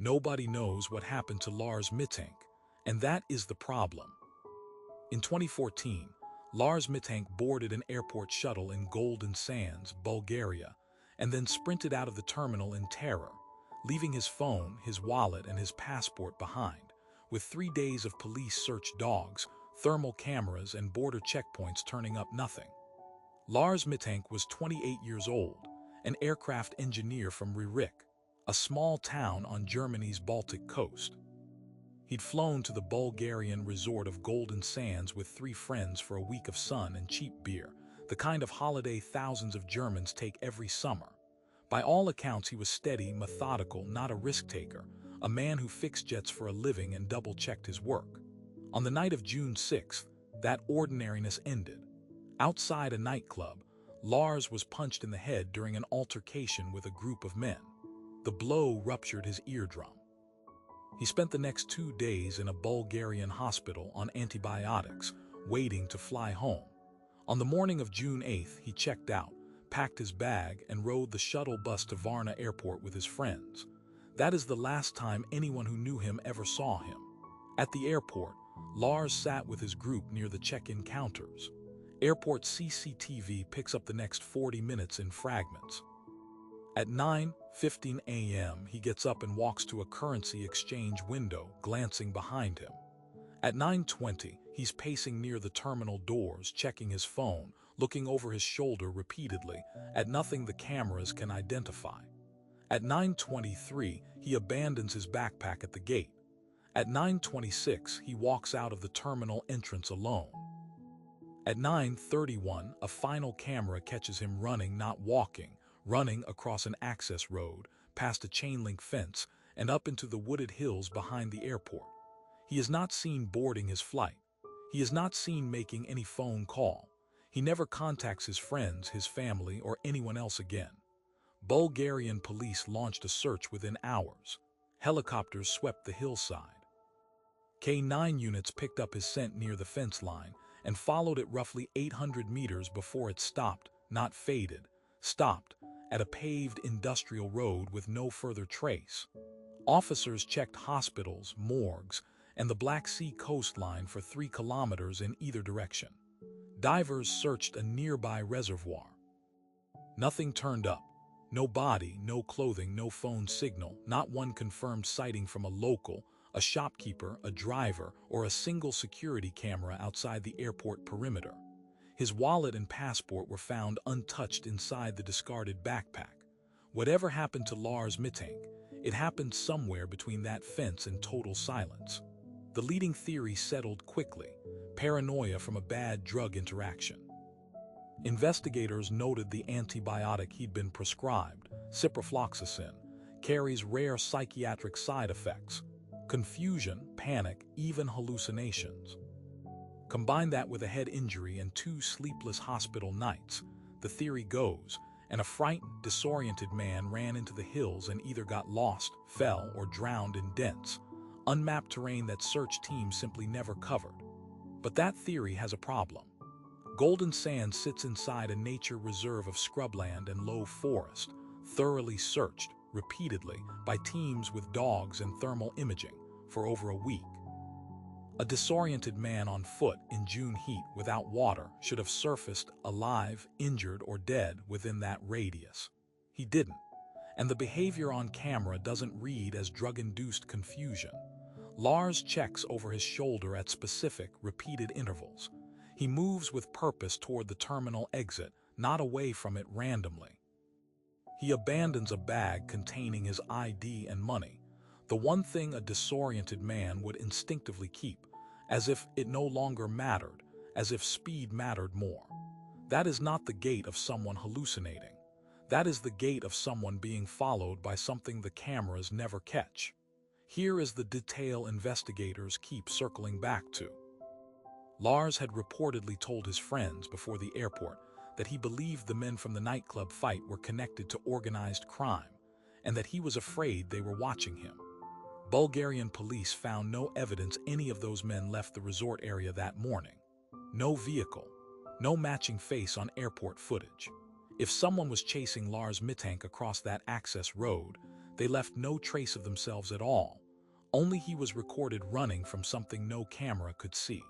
Nobody knows what happened to Lars Mittank, and that is the problem. In 2014, Lars Mittank boarded an airport shuttle in Golden Sands, Bulgaria, and then sprinted out of the terminal in terror, leaving his phone, his wallet, and his passport behind, with 3 days of police search dogs, thermal cameras, and border checkpoints turning up nothing. Lars Mittank was 28 years old, an aircraft engineer from Rirek, a small town on Germany's Baltic coast. He'd flown to the Bulgarian resort of Golden Sands with 3 friends for a week of sun and cheap beer, the kind of holiday thousands of Germans take every summer. By all accounts, he was steady, methodical, not a risk-taker, a man who fixed jets for a living and double-checked his work. On the night of June 6th, that ordinariness ended. Outside a nightclub, Lars was punched in the head during an altercation with a group of men. The blow ruptured his eardrum. He spent the next 2 days in a Bulgarian hospital on antibiotics, waiting to fly home. On the morning of June 8th, he checked out, packed his bag, and rode the shuttle bus to Varna airport with his friends. That is the last time anyone who knew him ever saw him. At the airport, Lars sat with his group near the check-in counters. Airport CCTV picks up the next 40 minutes in fragments. At 9:15 a.m., he gets up and walks to a currency exchange window, glancing behind him. At 9:20, he's pacing near the terminal doors, checking his phone, looking over his shoulder repeatedly, at nothing the cameras can identify. At 9:23, he abandons his backpack at the gate. At 9:26, he walks out of the terminal entrance alone. At 9:31, a final camera catches him running, not walking, running across an access road, past a chain-link fence, and up into the wooded hills behind the airport. He is not seen boarding his flight. He is not seen making any phone call. He never contacts his friends, his family, or anyone else again. Bulgarian police launched a search within hours. Helicopters swept the hillside. K9 units picked up his scent near the fence line and followed it roughly 800 meters before it stopped, not faded, stopped, at a paved industrial road with no further trace. Officers checked hospitals, morgues, and the Black Sea coastline for 3 kilometers in either direction. Divers searched a nearby reservoir. Nothing turned up. No body, no clothing, no phone signal, not one confirmed sighting from a local, a shopkeeper, a driver, or a single security camera outside the airport perimeter. His wallet and passport were found untouched inside the discarded backpack. Whatever happened to Lars Mittank, it happened somewhere between that fence and total silence. The leading theory settled quickly: paranoia from a bad drug interaction. Investigators noted the antibiotic he'd been prescribed, ciprofloxacin, carries rare psychiatric side effects: confusion, panic, even hallucinations. Combine that with a head injury and 2 sleepless hospital nights, the theory goes, and a frightened, disoriented man ran into the hills and either got lost, fell, or drowned in dense, unmapped terrain that search teams simply never covered. But that theory has a problem. Golden Sands sits inside a nature reserve of scrubland and low forest, thoroughly searched, repeatedly, by teams with dogs and thermal imaging, for over a week. A disoriented man on foot in June heat without water should have surfaced alive, injured, or dead within that radius. He didn't, and the behavior on camera doesn't read as drug-induced confusion. Lars checks over his shoulder at specific, repeated intervals. He moves with purpose toward the terminal exit, not away from it randomly. He abandons a bag containing his ID and money, the one thing a disoriented man would instinctively keep, as if it no longer mattered, as if speed mattered more. That is not the gait of someone hallucinating. That is the gait of someone being followed by something the cameras never catch. Here is the detail investigators keep circling back to. Lars had reportedly told his friends before the airport that he believed the men from the nightclub fight were connected to organized crime, and that he was afraid they were watching him. Bulgarian police found no evidence any of those men left the resort area that morning. No vehicle, no matching face on airport footage. If someone was chasing Lars Mittank across that access road, They left no trace of themselves at all. Only he was recorded running from something no camera could see.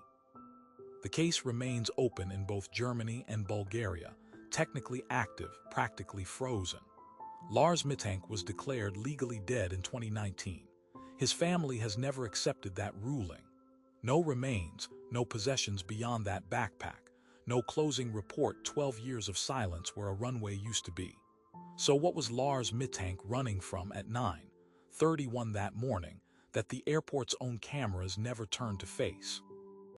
The case remains open in both Germany and Bulgaria, technically active, practically frozen. Lars Mittank was declared legally dead in 2019. His family has never accepted that ruling. No remains, no possessions beyond that backpack, no closing report, 12 years of silence where a runway used to be. So what was Lars Mittank running from at 9:31 that morning that the airport's own cameras never turned to face?